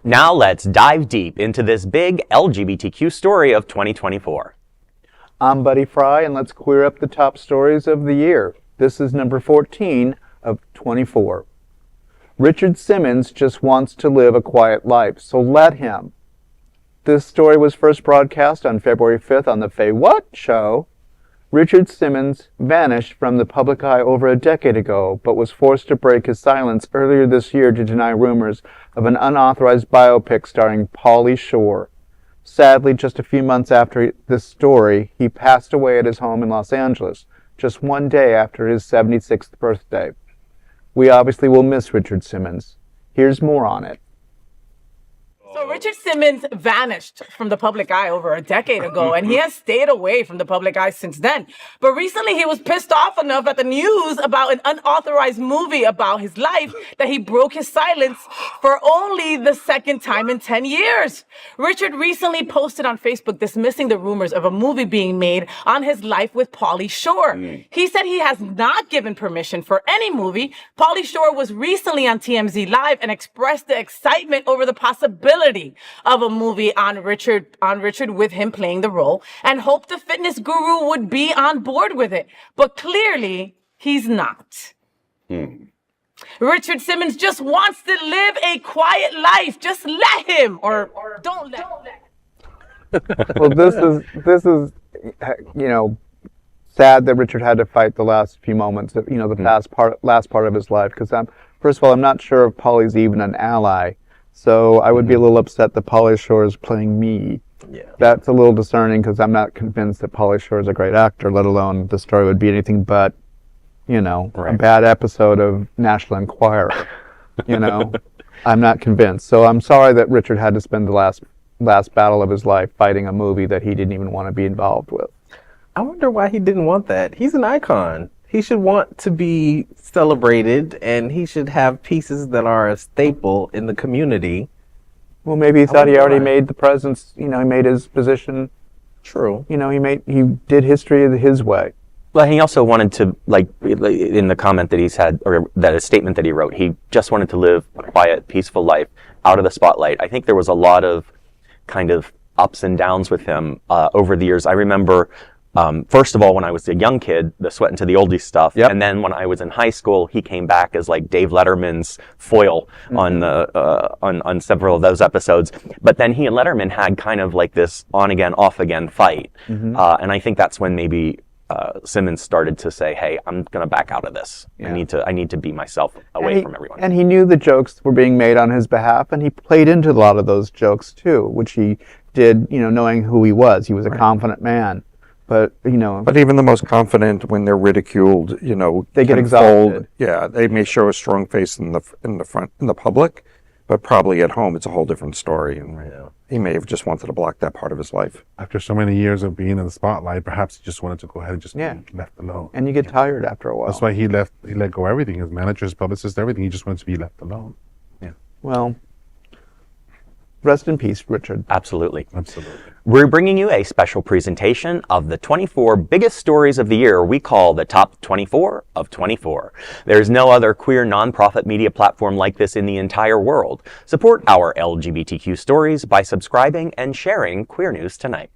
Now let's dive deep into this big LGBTQ story of 2024. I'm Buddy Fry, and let's queer up the top stories of the year. This is number 14 of 24. Richard Simmons just wants to live a quiet life, so let him. This story was first broadcast on February 5th on the FayWhat show. Richard Simmons vanished from the public eye over a decade ago, but was forced to break his silence earlier this year to deny rumors of an unauthorized biopic starring Pauly Shore. Sadly, just a few months after this story, he passed away at his home in Los Angeles, just one day after his 76th birthday. We obviously will miss Richard Simmons. Here's more on it. So Richard Simmons vanished from the public eye over a decade ago, and he has stayed away from the public eye since then. But recently he was pissed off enough at the news about an unauthorized movie about his life that he broke his silence for only the second time in 10 years. Richard recently posted on Facebook dismissing the rumors of a movie being made on his life with Pauly Shore. He said he has not given permission for any movie. Pauly Shore was recently on TMZ Live and expressed the excitement over the possibility of a movie on Richard with him playing the role, and hoped the fitness guru would be on board with it. But clearly, he's not. Richard Simmons just wants to live a quiet life. Just let him, or don't let him. Well, this is, sad that Richard had to fight the last few moments of, the last part of his life. Because first of all, I'm not sure if Pauly's even an ally. So I would be a little upset that Pauly Shore is playing me. Yeah. That's a little discerning because I'm not convinced that Pauly Shore is a great actor, let alone the story would be anything but, a bad episode of National Enquirer. I'm not convinced. So I'm sorry that Richard had to spend the last battle of his life fighting a movie that he didn't even want to be involved with. I wonder why he didn't want that. He's an icon. He should want to be celebrated, and he should have pieces that are a staple in the community. Well, maybe he thought he already made the presence, he made his position. True. He did history his way. Well, he also wanted to, in the comment that he's had, or that a statement that he wrote, he just wanted to live a quiet, peaceful life out of the spotlight. I think there was a lot of kind of ups and downs with him over the years. I remember, first of all, when I was a young kid, the Sweat into the Oldies stuff. Yep. And then when I was in high school, he came back as like Dave Letterman's foil on several of those episodes. But then he and Letterman had kind of like this on again, off again fight. And I think that's when maybe Simmons started to say, hey, I'm going to back out of this. Yeah. I need to be myself away from everyone. And he knew the jokes were being made on his behalf, and he played into a lot of those jokes too, which he did, knowing who he was. He was a confident man. But But even the most confident, when they're ridiculed, they get exhausted. Yeah, they may show a strong face in the public, but probably at home it's a whole different story. And he may have just wanted to block that part of his life. After so many years of being in the spotlight, perhaps he just wanted to go ahead and just be left alone. And you get tired after a while. That's why he let go of everything. His manager, his publicist, everything. He just wanted to be left alone. Yeah. Well, rest in peace, Richard. Absolutely. Absolutely. We're bringing you a special presentation of the 24 biggest stories of the year we call the Top 24 of 24. There's no other queer nonprofit media platform like this in the entire world. Support our LGBTQ stories by subscribing and sharing Queer News Tonight.